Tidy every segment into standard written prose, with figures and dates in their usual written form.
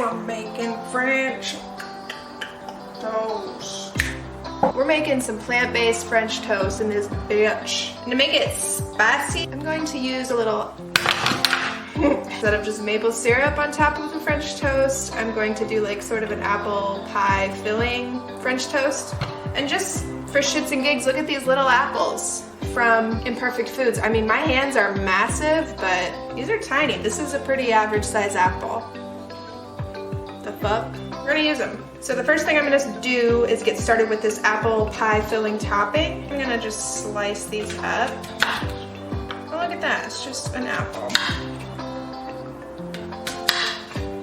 I'm making French toast. We're making some plant-based French toast in this bitch. And to make it spicy, I'm going to use a little, instead of just maple syrup on top of the French toast, I'm going to do like sort of an apple pie filling French toast. And just for shits and gigs, look at these little apples from Imperfect Foods. I mean, my hands are massive, but these are tiny. This is a pretty average size apple. The fuck? We're gonna use them. So the first thing I'm gonna do is get started with this apple pie filling topping. I'm gonna just slice these up. Oh, look at that, it's just an apple.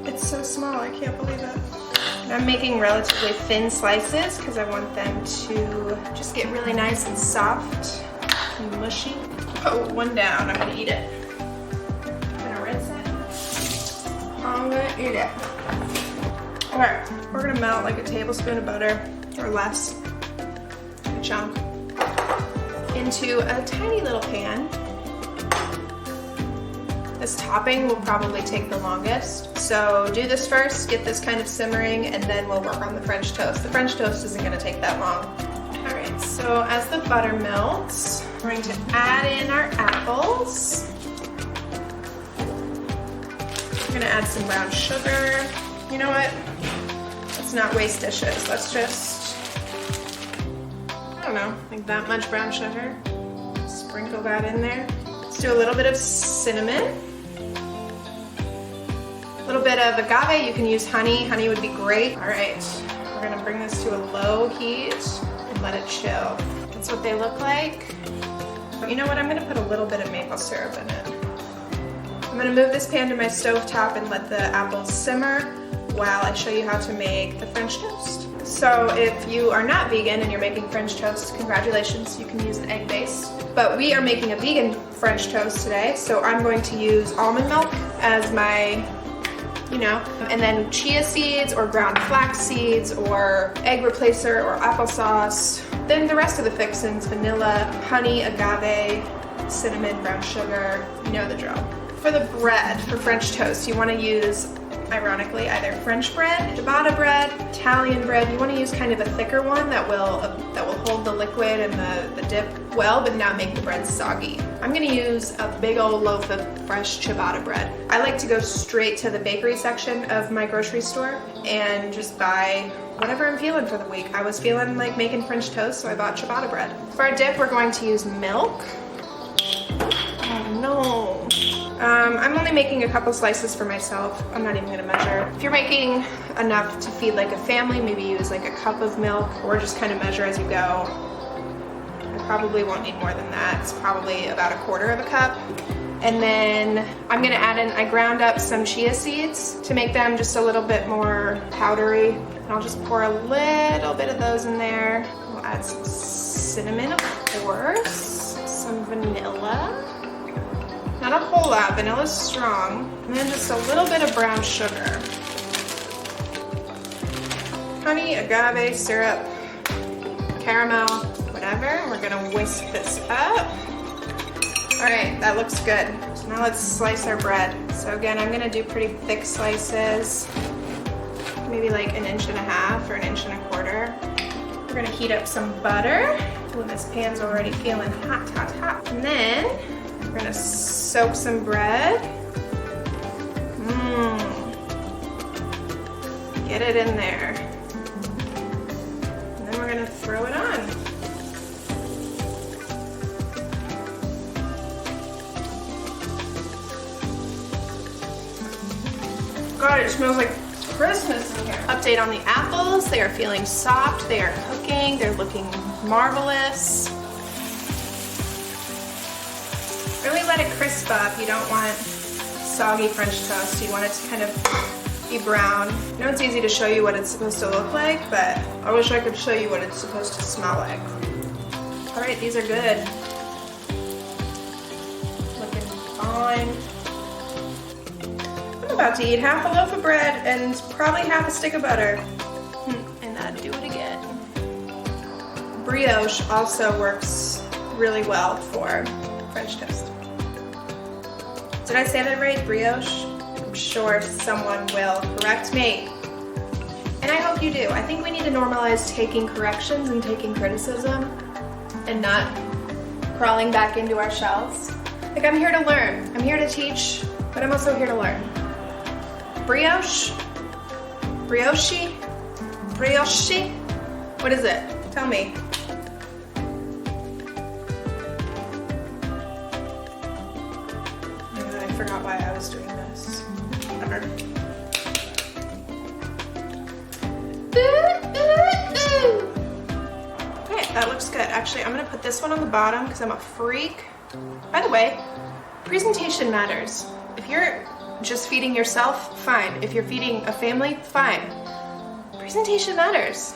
It's so small, I can't believe it. I'm making relatively thin slices because I want them to just get really nice and soft and mushy. Oh, one down, I'm gonna eat it. I'm gonna rinse it. I'm gonna eat it. Okay, we're gonna melt like a tablespoon of butter or less, a chunk, into a tiny little pan. This topping will probably take the longest. So do this first, get this kind of simmering, and then we'll work on the French toast. The French toast isn't gonna take that long. All right, so as the butter melts, we're going to add in our apples. We're gonna add some brown sugar. You know what? Let's not waste dishes. Let's just, I don't know, like that much brown sugar. Sprinkle that in there. Let's do a little bit of cinnamon. A little bit of agave. You can use honey. Honey would be great. All right, we're gonna bring this to a low heat and let it chill. That's what they look like. But you know what? I'm gonna put a little bit of maple syrup in it. I'm gonna move this pan to my stove top and let the apples simmer while I show you how to make the French toast. So if you are not vegan and you're making French toast, congratulations, you can use an egg base. But we are making a vegan French toast today, so I'm going to use almond milk as my, you know, and then chia seeds or ground flax seeds or egg replacer or applesauce. Then the rest of the fixings, vanilla, honey, agave, cinnamon, brown sugar, you know the drill. For the bread, for French toast, you want to use, ironically, either French bread, ciabatta bread, Italian bread. You want to use kind of a thicker one that will hold the liquid and the dip well, but not make the bread soggy. I'm going to use a big old loaf of fresh ciabatta bread. I like to go straight to the bakery section of my grocery store and just buy whatever I'm feeling for the week. I was feeling like making French toast, so I bought ciabatta bread. For our dip, we're going to use milk. Oh no. I'm only making a couple slices for myself. I'm not even gonna measure. If you're making enough to feed like a family, maybe use like a cup of milk or just kind of measure as you go. I probably won't need more than that. It's probably about a quarter of a cup. And then I'm gonna add in, I ground up some chia seeds to make them just a little bit more powdery. And I'll just pour a little bit of those in there. We'll add some cinnamon, of course, some vanilla. Not a whole lot, vanilla's strong. And then just a little bit of brown sugar. Honey, agave, syrup, caramel, whatever. We're gonna whisk this up. All right, that looks good. So now let's slice our bread. So again, I'm gonna do pretty thick slices, maybe like 1.5 inches or 1.25 inches. We're gonna heat up some butter. Ooh, this pan's already feeling hot, hot, hot. And then we're gonna soak some bread. Get it in there. And then we're gonna throw it on. God, it smells like Christmas in here. Update on the apples. They are feeling soft. They are cooking. They're looking marvelous. Really let it crisp up. You don't want soggy French toast. You want it to kind of be brown. I know it's easy to show you what it's supposed to look like, but I wish I could show you what it's supposed to smell like. All right, these are good. Looking fine. I'm about to eat half a loaf of bread and probably half a stick of butter. And I'd do it again. Brioche also works really well for French toast. Did I say that right? Brioche? I'm sure someone will correct me. And I hope you do. I think we need to normalize taking corrections and taking criticism and not crawling back into our shells. Like, I'm here to learn. I'm here to teach, but I'm also here to learn. Brioche? Brioche? Brioche? What is it? Tell me. Oh my God, I forgot why I was doing this. Whatever. Okay, that looks good. Actually, I'm gonna put this one on the bottom because I'm a freak. By the way, presentation matters. If you're just feeding yourself, fine. If you're feeding a family, fine. Presentation matters.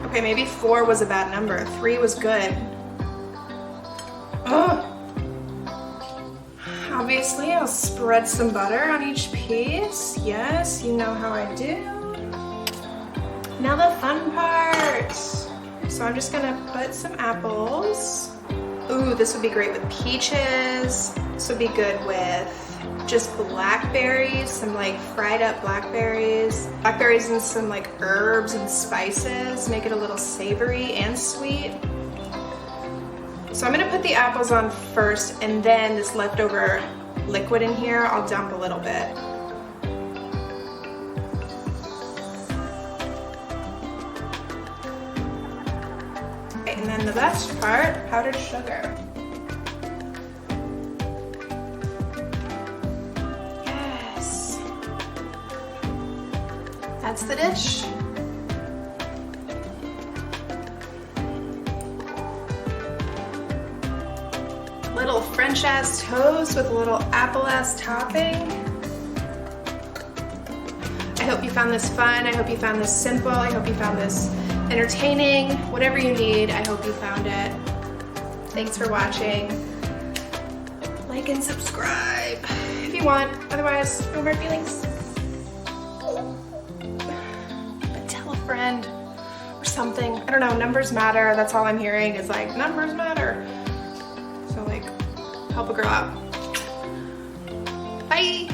Okay, maybe 4 was a bad number. 3 was good. Oh. Obviously, I'll spread some butter on each piece. Yes, you know how I do. Now the fun part. So I'm just gonna put some apples. Ooh, this would be great with peaches. This would be good with just blackberries, some like fried up blackberries. Blackberries and some like herbs and spices, make it a little savory and sweet. So I'm gonna put the apples on first, and then this leftover liquid in here, I'll dump a little bit. Okay, and then the best part, powdered sugar. Yes. That's the dish. Little French ass toast with a little apple ass topping. I hope you found this fun. I hope you found this simple. I hope you found this entertaining. Whatever you need, I hope you found it. Thanks for watching. Like and subscribe if you want. Otherwise, no hard feelings. But tell a friend or something. I don't know, numbers matter. That's all I'm hearing is like, numbers matter. So like, help a girl out. Bye.